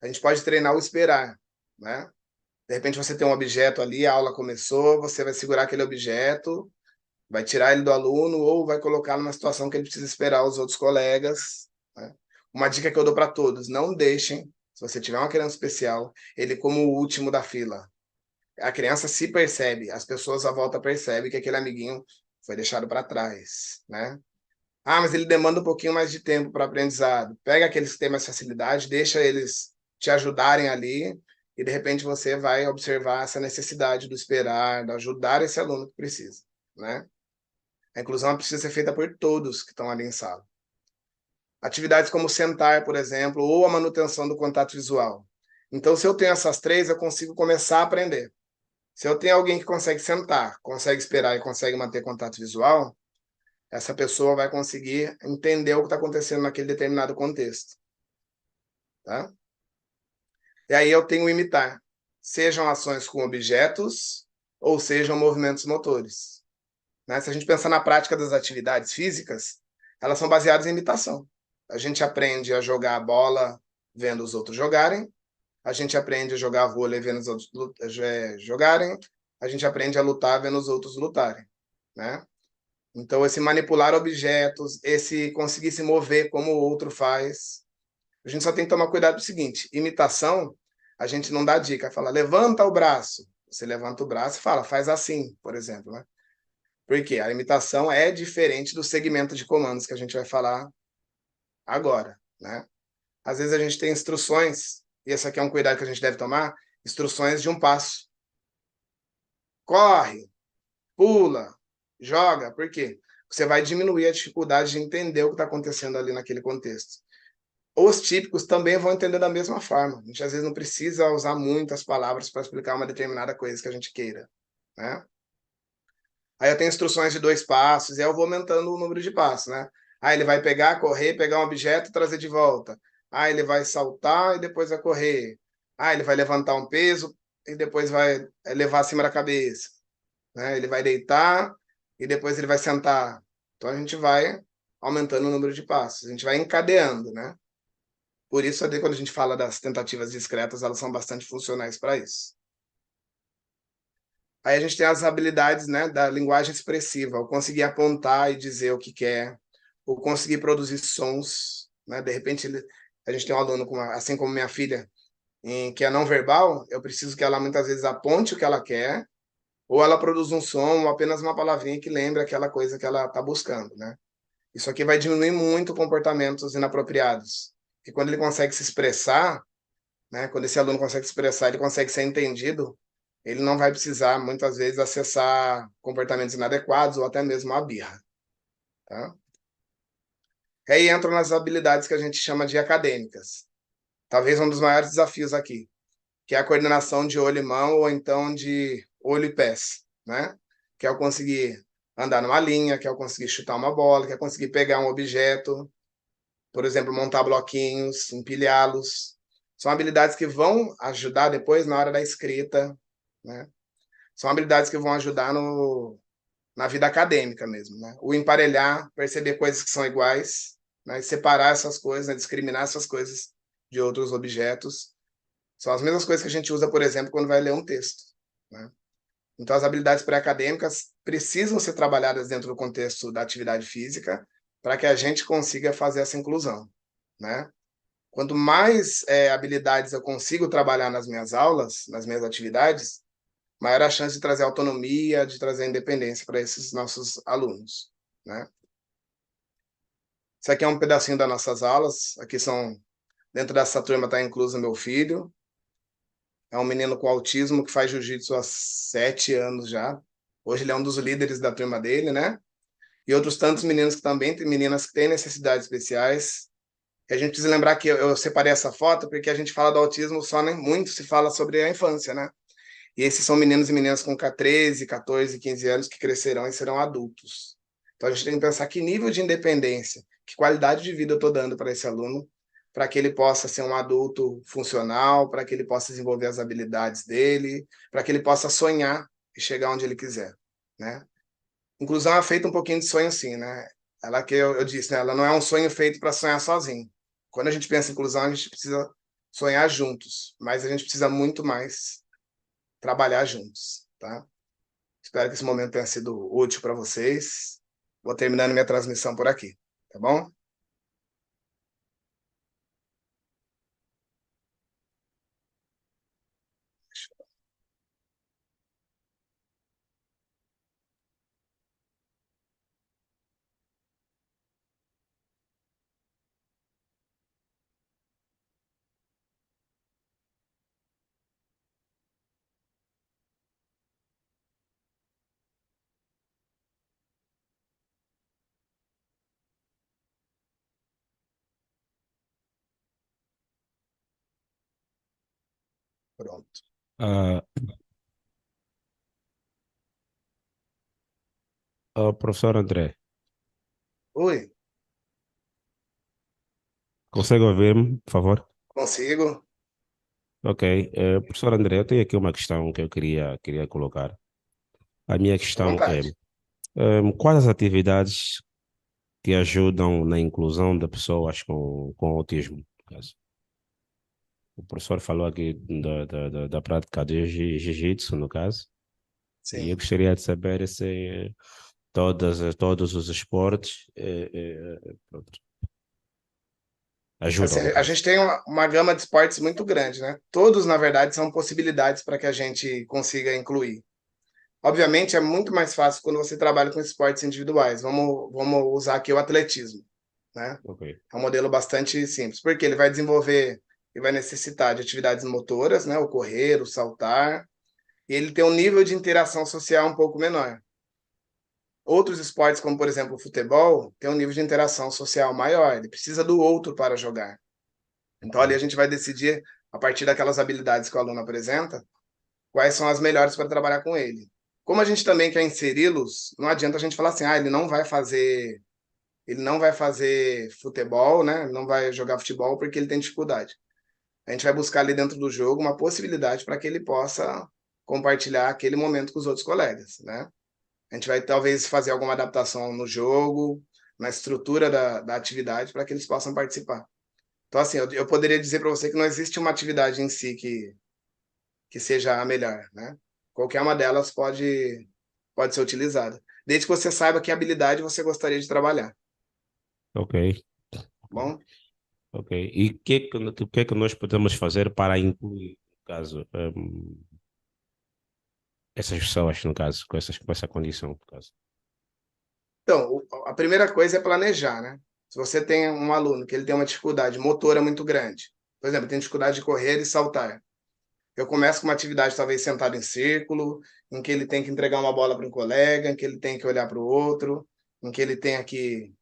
a gente pode treinar o esperar, né? De repente você tem um objeto ali, a aula começou, você vai segurar aquele objeto, vai tirar ele do aluno ou vai colocar numa situação que ele precisa esperar os outros colegas, né? Uma dica que eu dou para todos, não deixem, se você tiver uma criança especial, ele como o último da fila. A criança se percebe, as pessoas à volta percebem que aquele amiguinho foi deixado para trás, né? Ah, mas ele demanda um pouquinho mais de tempo para aprendizado. Pega aqueles que têm mais facilidade, deixa eles te ajudarem ali, e de repente você vai observar essa necessidade do esperar, de ajudar esse aluno que precisa, né? A inclusão precisa ser feita por todos que estão ali em sala. Atividades como sentar, por exemplo, ou a manutenção do contato visual. Então, se eu tenho essas três, eu consigo começar a aprender. Se eu tenho alguém que consegue sentar, consegue esperar e consegue manter contato visual, essa pessoa vai conseguir entender o que está acontecendo naquele determinado contexto. Tá? E aí eu tenho o imitar, sejam ações com objetos ou sejam movimentos motores. Né? Se a gente pensar na prática das atividades físicas, elas são baseadas em imitação. A gente aprende a jogar a bola vendo os outros jogarem, a gente aprende a jogar vôlei vendo os outros jogarem, a gente aprende a lutar vendo os outros lutarem. Né? Então, esse manipular objetos, esse conseguir se mover como o outro faz. A gente só tem que tomar cuidado com o seguinte: imitação, a gente não dá dica, fala, levanta o braço. Você levanta o braço e fala, faz assim, por exemplo. Né? Porque a imitação é diferente do segmento de comandos que a gente vai falar agora. Né? Às vezes a gente tem instruções, e esse aqui é um cuidado que a gente deve tomar, instruções de um passo. Corre, pula, joga. Por quê? Você vai diminuir a dificuldade de entender o que está acontecendo ali naquele contexto. Os típicos também vão entender da mesma forma. A gente às vezes não precisa usar muitas palavras para explicar uma determinada coisa que a gente queira. Né? Aí eu tenho instruções de 2 passos, e aí eu vou aumentando o número de passos. Né? Aí ele vai pegar, correr, pegar um objeto e trazer de volta. Aí ele vai saltar e depois vai correr. Aí ele vai levantar um peso e depois vai levar acima da cabeça. Né? Ele vai deitar e depois ele vai sentar. Então a gente vai aumentando o número de passos, a gente vai encadeando, né? Por isso, até quando a gente fala das tentativas discretas, elas são bastante funcionais para isso. Aí a gente tem as habilidades, né, da linguagem expressiva, o conseguir apontar e dizer o que quer, o conseguir produzir sons, né? De repente, a gente tem um aluno, assim como minha filha, que é não verbal, eu preciso que ela muitas vezes aponte o que ela quer, ou ela produz um som, ou apenas uma palavrinha que lembre aquela coisa que ela está buscando, né? Isso aqui vai diminuir muito comportamentos inapropriados. E quando ele consegue se expressar, né? Quando esse aluno consegue se expressar, ele consegue ser entendido, ele não vai precisar, muitas vezes, acessar comportamentos inadequados ou até mesmo a birra. Tá? E aí entram nas habilidades que a gente chama de acadêmicas. Talvez um dos maiores desafios aqui, que é a coordenação de olho e mão ou então de olho e pés, né? Que é eu conseguir andar numa linha, que é eu conseguir chutar uma bola, que é eu conseguir pegar um objeto, por exemplo, montar bloquinhos, empilhá-los. São habilidades que vão ajudar depois na hora da escrita, né? São habilidades que vão ajudar na vida acadêmica mesmo, né? O emparelhar, perceber coisas que são iguais, né? Separar essas coisas, né? Discriminar essas coisas de outros objetos. São as mesmas coisas que a gente usa, por exemplo, quando vai ler um texto, né? Então, as habilidades pré-acadêmicas precisam ser trabalhadas dentro do contexto da atividade física para que a gente consiga fazer essa inclusão, né? Quanto mais habilidades eu consigo trabalhar nas minhas aulas, nas minhas atividades, maior a chance de trazer autonomia, de trazer independência para esses nossos alunos, né? Isso aqui é um pedacinho das nossas aulas. Aqui são, dentro dessa turma está incluso meu filho. É um menino com autismo que faz jiu-jitsu há 7 anos já. Hoje ele é um dos líderes da turma dele, né? E outros tantos meninos que também têm meninas que têm necessidades especiais. E a gente precisa lembrar que eu separei essa foto porque a gente fala do autismo só, né? Muito se fala sobre a infância, né? E esses são meninos e meninas com 13, 14, 15 anos que crescerão e serão adultos. Então a gente tem que pensar que nível de independência, que qualidade de vida eu estou dando para esse aluno, para que ele possa ser um adulto funcional, para que ele possa desenvolver as habilidades dele, para que ele possa sonhar e chegar onde ele quiser, né? Inclusão é feita um pouquinho de sonho sim, né? Ela que eu disse, né? Ela não é um sonho feito para sonhar sozinho. Quando a gente pensa em inclusão, a gente precisa sonhar juntos, mas a gente precisa muito mais trabalhar juntos, tá? Espero que esse momento tenha sido útil para vocês. Vou terminando minha transmissão por aqui, tá bom? Pronto. Ah, professor André, Oi, consegue ouvir-me, por favor? consigo? Ok, professor André, eu tenho aqui uma questão que eu queria colocar. A minha À questão é, vontade. quais as atividades que ajudam na inclusão de pessoas com autismo, no caso? O professor falou aqui da prática de jiu-jitsu, no caso, e eu Sim. gostaria de saber se todos os esportes pronto, Assim, ajudam, no a caso. gente tem uma gama de esportes muito grande, né? Todos, na verdade, são possibilidades para que a gente consiga incluir. Obviamente, é muito mais fácil quando você trabalha com esportes individuais. Vamos usar aqui o atletismo, né? Ok, É um modelo bastante simples, porque ele vai necessitar de atividades motoras, né? O correr, o saltar, e ele tem um nível de interação social um pouco menor. Outros esportes, como por exemplo o futebol, tem um nível de interação social maior, ele precisa do outro para jogar. Então ali a gente vai decidir, a partir daquelas habilidades que o aluno apresenta, quais são as melhores para trabalhar com ele. Como a gente também quer inseri-los, não adianta a gente falar assim, ele não vai fazer futebol, né? Ele não vai jogar futebol porque ele tem dificuldade. A gente vai buscar ali dentro do jogo uma possibilidade para que ele possa compartilhar aquele momento com os outros colegas, né? A gente vai talvez fazer alguma adaptação no jogo, na estrutura da atividade, para que eles possam participar. Então, assim, eu poderia dizer para você que não existe uma atividade em si que seja a melhor, né? Qualquer uma delas pode ser utilizada, desde que você saiba que habilidade você gostaria de trabalhar, tá ok, ok. bom? Ok. E o que é que nós podemos fazer para incluir, no caso, essas pessoas, no caso, com essa condição, no caso? Então, a primeira coisa é planejar, né? Se você tem um aluno que ele tem uma dificuldade motora muito grande, por exemplo, tem dificuldade de correr e saltar, eu começo com uma atividade talvez sentado em círculo, em que ele tem que entregar uma bola para um colega, em que ele tem que olhar para o outro, em que ele tenha que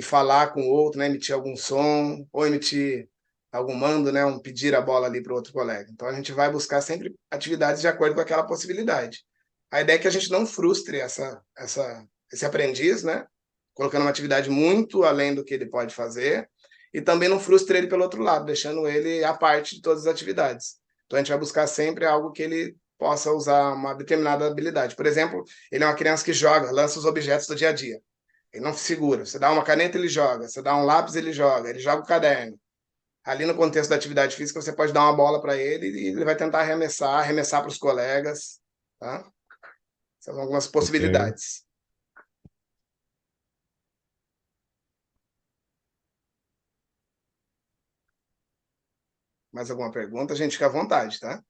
falar com o outro, né, emitir algum som, ou emitir algum mando, né, um pedir a bola ali para o outro colega. Então a gente vai buscar sempre atividades de acordo com aquela possibilidade. A ideia é que a gente não frustre esse aprendiz, né, colocando uma atividade muito além do que ele pode fazer, e também não frustre ele pelo outro lado, deixando ele à parte de todas as atividades. Então a gente vai buscar sempre algo que ele possa usar uma determinada habilidade. Por exemplo, ele é uma criança que joga, lança os objetos do dia a dia. Ele não segura. Você dá uma caneta, ele joga. Você dá um lápis, ele joga o caderno. Ali no contexto da atividade física, você pode dar uma bola para ele e ele vai tentar arremessar para os colegas. Tá? Essas são algumas Ok, possibilidades. Mais alguma pergunta? A gente fica à vontade, tá?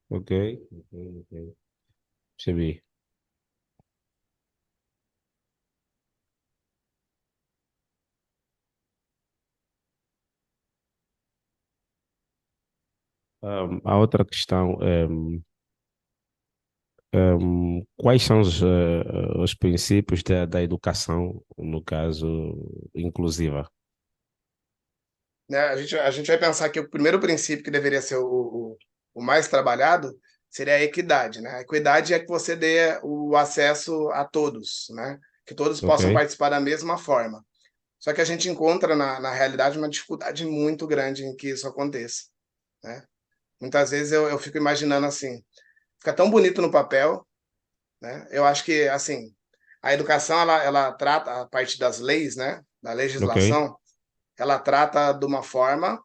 ok, ok, ok. Percebi. A outra questão é quais são os princípios da educação, no caso, inclusiva? Né? A gente vai pensar que o primeiro princípio que deveria ser o mais trabalhado seria a equidade, né? A equidade é que você dê o acesso a todos, né? Que todos Ok, possam participar da mesma forma. Só que a gente encontra na realidade uma dificuldade muito grande em que isso aconteça, né? Muitas vezes eu fico imaginando assim, fica tão bonito no papel, né? Eu acho que, assim, a educação, ela trata, a parte das leis, né? Da ok, legislação, ela trata de uma forma,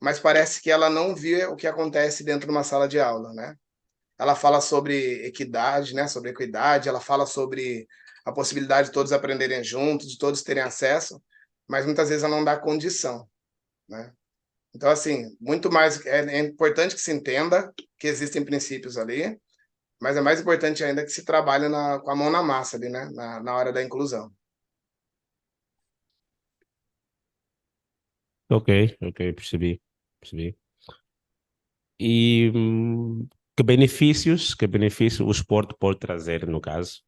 mas parece que ela não vê o que acontece dentro de uma sala de aula, né? Ela fala sobre equidade, né? Sobre equidade, ela fala sobre a possibilidade de todos aprenderem juntos, de todos terem acesso, mas muitas vezes ela não dá condição, né? Então, assim, muito mais é importante que se entenda que existem princípios ali, mas é mais importante ainda que se trabalhe com a mão na massa ali, né? Na hora da inclusão. ok, ok, percebi, percebi. E que benefício o esporte pode trazer, no caso,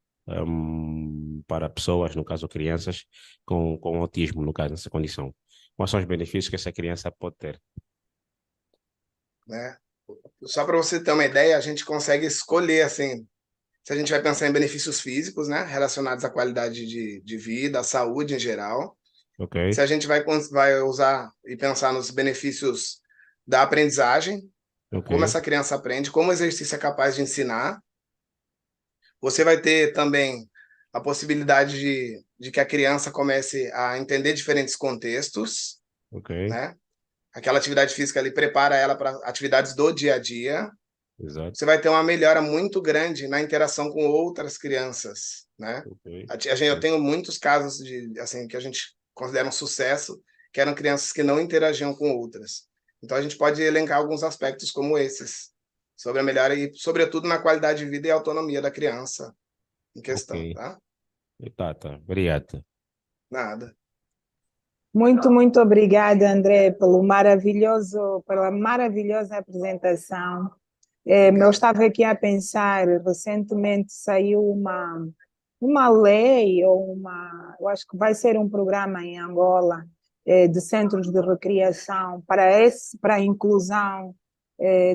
para pessoas, no caso crianças, com autismo, no caso, nessa condição? Quais são os benefícios que essa criança pode ter? Né? Só para você ter uma ideia, a gente consegue escolher, assim, se a gente vai pensar em benefícios físicos, né, relacionados à qualidade de vida, à saúde em geral. Ok, Se a gente vai usar e pensar nos benefícios da aprendizagem, ok, como essa criança aprende, como o exercício é capaz de ensinar. Você vai ter também a possibilidade de que a criança comece a entender diferentes contextos, ok, né? Aquela atividade física ali prepara ela para atividades do dia a dia. Você exato, vai ter uma melhora muito grande na interação com outras crianças, né? ok, Eu ok, tenho muitos casos de assim que a gente considera um sucesso, que eram crianças que não interagiam com outras. Então a gente pode elencar alguns aspectos como esses sobre a melhora e, sobretudo, na qualidade de vida e autonomia da criança em ok. questão, tá? Tá, tá, obrigado. Nada. Muito, muito obrigada, André, pela maravilhosa apresentação. Eu Obrigado. estava aqui a pensar, recentemente saiu uma lei, eu acho que vai ser um programa em Angola, de centros de recreação para a inclusão,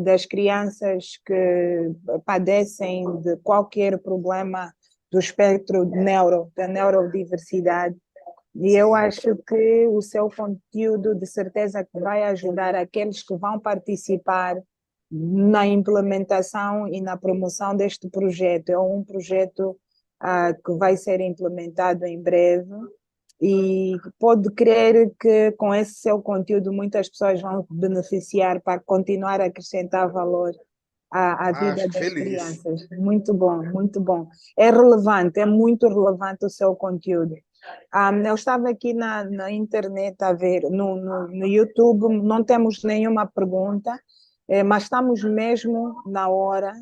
das crianças que padecem de qualquer problema do espectro da neurodiversidade. E eu Sim. acho que o seu conteúdo, de certeza, que vai ajudar aqueles que vão participar na implementação e na promoção deste projeto. É um projeto que vai ser implementado em breve e pode crer que com esse seu conteúdo muitas pessoas vão beneficiar para continuar a acrescentar valor à Ah, vida fico das feliz. crianças. Muito bom, muito bom. É relevante, é muito relevante o seu conteúdo. Eu estava aqui na internet a ver, no YouTube, não temos nenhuma pergunta, mas estamos mesmo na hora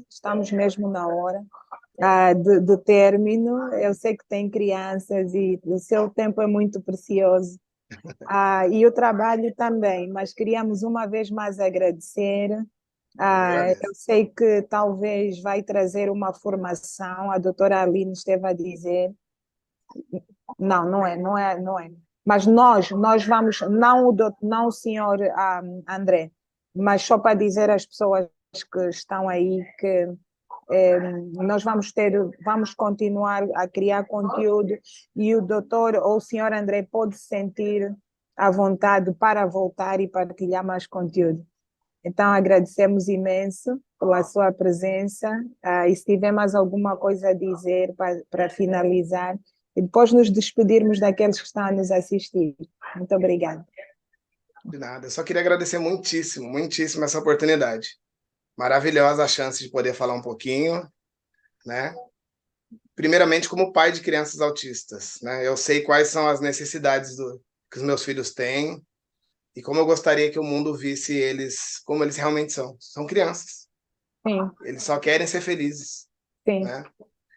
de término. Eu sei que tem crianças e o seu tempo é muito precioso. E o trabalho também, mas queríamos uma vez mais agradecer. Eu Eu agradeço. sei que talvez vai trazer uma formação, a doutora Aline esteve a dizer. Não, não é. Mas nós vamos, não o senhor André, mas só para dizer às pessoas que estão aí que nós vamos continuar a criar conteúdo e o doutor ou o senhor André pode sentir à vontade para voltar e partilhar mais conteúdo. Então, agradecemos imenso pela sua presença. E se tiver mais alguma coisa a dizer para finalizar, e depois nos despedirmos daqueles que estão a nos assistir. Muito obrigada. De nada. Eu só queria agradecer muitíssimo, muitíssimo essa oportunidade. Maravilhosa a chance de poder falar um pouquinho, né? Primeiramente, como pai de crianças autistas, né? Eu sei quais são as necessidades que os meus filhos têm e como eu gostaria que o mundo visse eles como eles realmente são. São crianças. Sim, Eles só querem ser felizes, sim. né?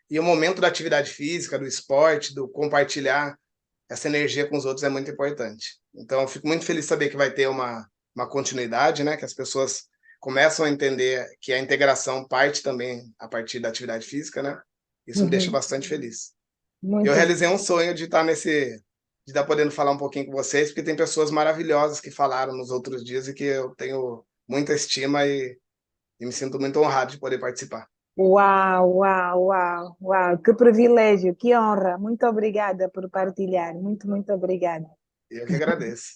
E o momento da atividade física, do esporte, do compartilhar essa energia com os outros é muito importante. Então, eu fico muito feliz de saber que vai ter uma continuidade, né? Que as pessoas começam a entender que a integração parte também a partir da atividade física, né? Isso me deixa Uhum. bastante feliz. Eu Muito realizei um sonho de estar de estar podendo falar um pouquinho com vocês, porque tem pessoas maravilhosas que falaram nos outros dias e que eu tenho muita estima e me sinto muito honrado de poder participar. Uau, uau, uau, uau, que privilégio, que honra. Muito obrigada por partilhar. Muito, muito obrigada. Eu que agradeço.